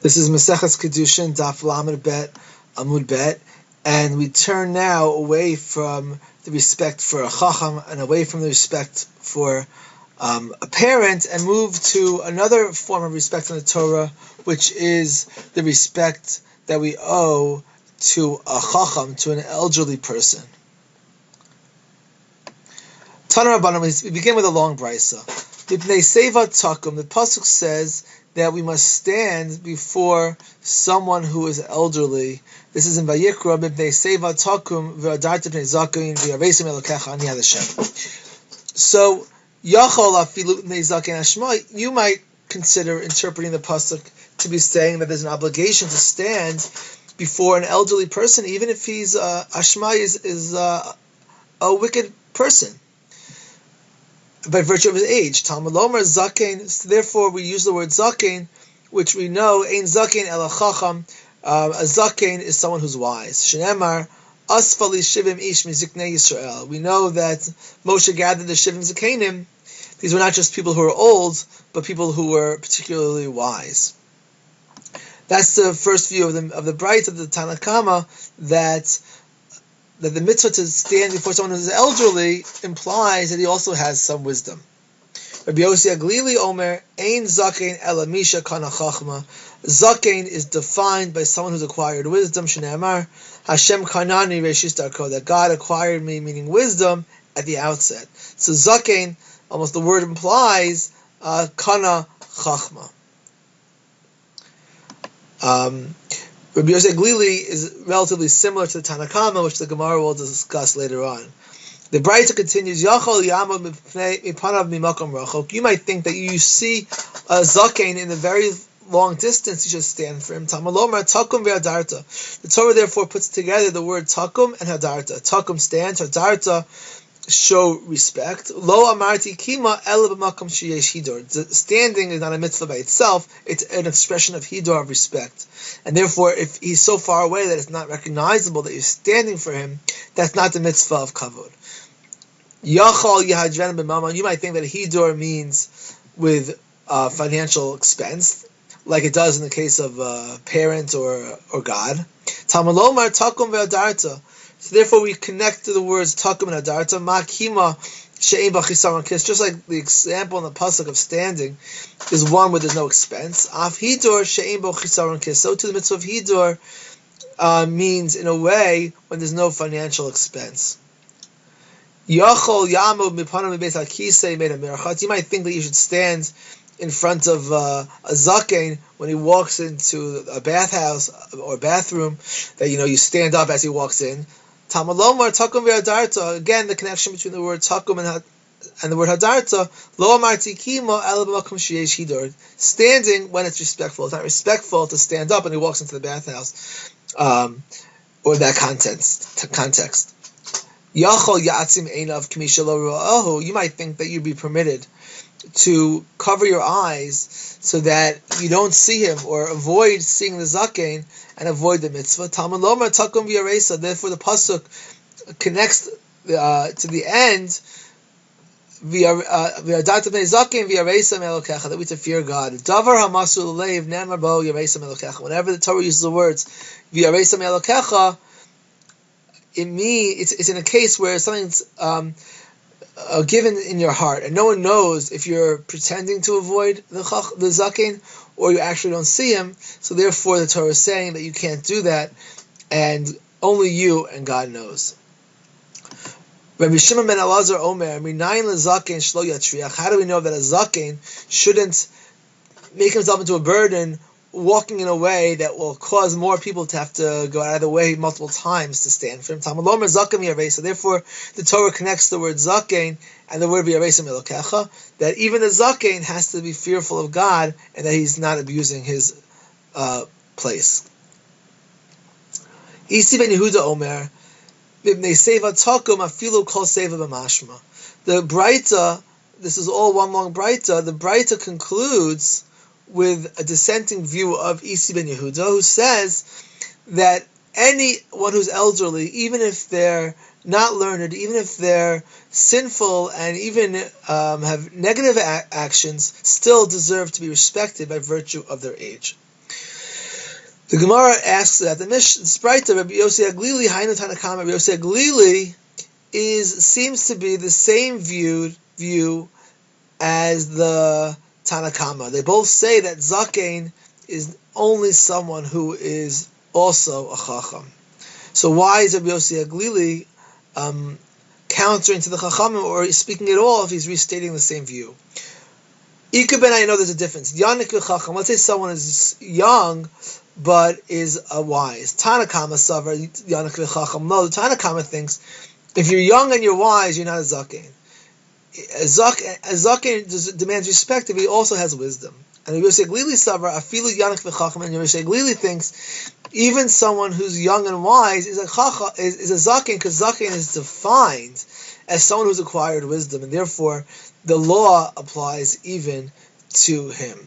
This is Masechet Kiddushin, Daf Lamed Bet, Amud Bet, and we turn now away from the respect for a chacham and away from the respect for a parent and move to another form of respect in the Torah, which is the respect that we owe to a chacham, to an elderly person. Tana Rabbanan, we begin with a long brisa. The pasuk says that we must stand before someone who is elderly. This is in Vayikra, Mipnei Seva Takum v'adarta pnei zaken v'yaresim elokecha ani ad Hashem. So, Yachol afilu pnei zaken Hashma, you might consider interpreting the pasuk to be saying that there's an obligation to stand before an elderly person, even if he's Hashma is a wicked person, by virtue of his age. Talmud Lomer zaken. So therefore, we use the word zaken, which we know ein zaken ela chacham. A zaken is someone who's wise. Shenemar asfali shivim ish miziknei Yisrael. We know that Moshe gathered the shivim zakenim. These were not just people who were old, but people who were particularly wise. That's the first view of the Bright of the Tanakama, that the mitzvah to stand before someone who's elderly implies that he also has some wisdom. Rabbi Yossi Aglili Omer, Ein zaken ela misha kana chachma. Zaken is defined by someone who's acquired wisdom. Shneimar Hashem kanani reishis darko, that God acquired me, meaning wisdom, at the outset. So zaken, almost the word implies kana chachma. Rabbi Yosef Glili is relatively similar to the Tanakama, which the Gemara will discuss later on. The Braita continues, Yachol Yamod Mipanav Mimakom Rachok. You might think that you see a zaken in the very long distance, you should stand for him. Tamalomar Takum ve'adarta. The Torah therefore puts together the word Takum and Hadarta. Takum stands, Hadarta show respect. Lo amarti kima ela b'makom sheyesh hidor. Standing is not a mitzvah by itself; it's an expression of hidor, of respect. And therefore, if he's so far away that it's not recognizable that you're standing for him, that's not the mitzvah of kavod. Yachal yahadren b'mamon. You might think that hidor means with financial expense, like it does in the case of parent or God. Tamalomar takum ve'adarta. So therefore, we connect to the words takum and hadarta. Ma'kima she'ein b'chisaron kis. Just like the example in the pasuk of standing is one where there's no expense. Af hidor she'ein b'chisaron kis. So to the mitzvah of hidor means in a way when there's no financial expense. Yachol yamod mipanav mibeis hakisei made a mirachat. You might think that you should stand in front of a zaken when he walks into a bathhouse or bathroom, that you stand up as he walks in. Tamalomar takum ve'adarta. Again, the connection between the word takum and the word hadarta. Lo amarti kimo ela b'makom sheyesh hidor. Standing when it's respectful. It's not respectful to stand up when he walks into the bathhouse, or that context. Yachol yatzim einav k'misha lo ro'ahu. You might think that you'd be permitted to cover your eyes so that you don't see him, or avoid seeing the zaken and avoid the mitzvah. Talmud Lomer takum v'yaresa. Therefore, the pasuk connects to the end. V'yadarta pnei zaken v'yaresa melokecha, that we to fear God. Davar hamasu l'leiv nemar bo yaresa melokecha. Whenever the Torah uses the words v'yaresa melokecha, it's in a case where something's given in your heart, and no one knows if you're pretending to avoid the zaken or you actually don't see him. So therefore, the Torah is saying that you can't do that, and only you and God knows. Rabbi Shimon ben Elazar Omer, minayin lezaken shlo yatriach. How do we know that a zaken shouldn't make himself into a burden, walking in a way that will cause more people to have to go out of the way multiple times to stand for him? Talmud Lomer zaken v'yaresa. Therefore, the Torah connects the word zaken and the word v'yaresa melokecha, that even the zaken has to be fearful of God and that he's not abusing his place. Isi ben Yehuda Omer, b'bnei seva takum afilu kol seva b'mashma. The Braita, this is all one long Braita. The Braita concludes with a dissenting view of Isi ben Yehuda, who says that anyone who's elderly, even if they're not learned, even if they're sinful and even have negative actions, still deserve to be respected by virtue of their age. The Gemara asks that the Sprite of Rabbi Yossi Aglili, Hainu Tanakama, Rabbi Yossi Aglili seems to be the same view as the Tanakama. They both say that zaken is only someone who is also a chacham. So why is Rabbi Yossi Aglili countering to the chachamim, or speaking at all if he's restating the same view? Ikaben, I know there's a difference. Yanik chacham. Let's say someone is young but is a wise. Tanakama savar yanik chacham. No, the Tanakama thinks if you're young and you're wise, you're not a zaken. A zaken demands respect if he also has wisdom. And Rabbi Yossi Aglili savar afilu yanik v'chacham, and Rabbi Yossi Aglili thinks even someone who's young and wise is a zaken, because zaken is defined as someone who's acquired wisdom, and therefore the law applies even to him.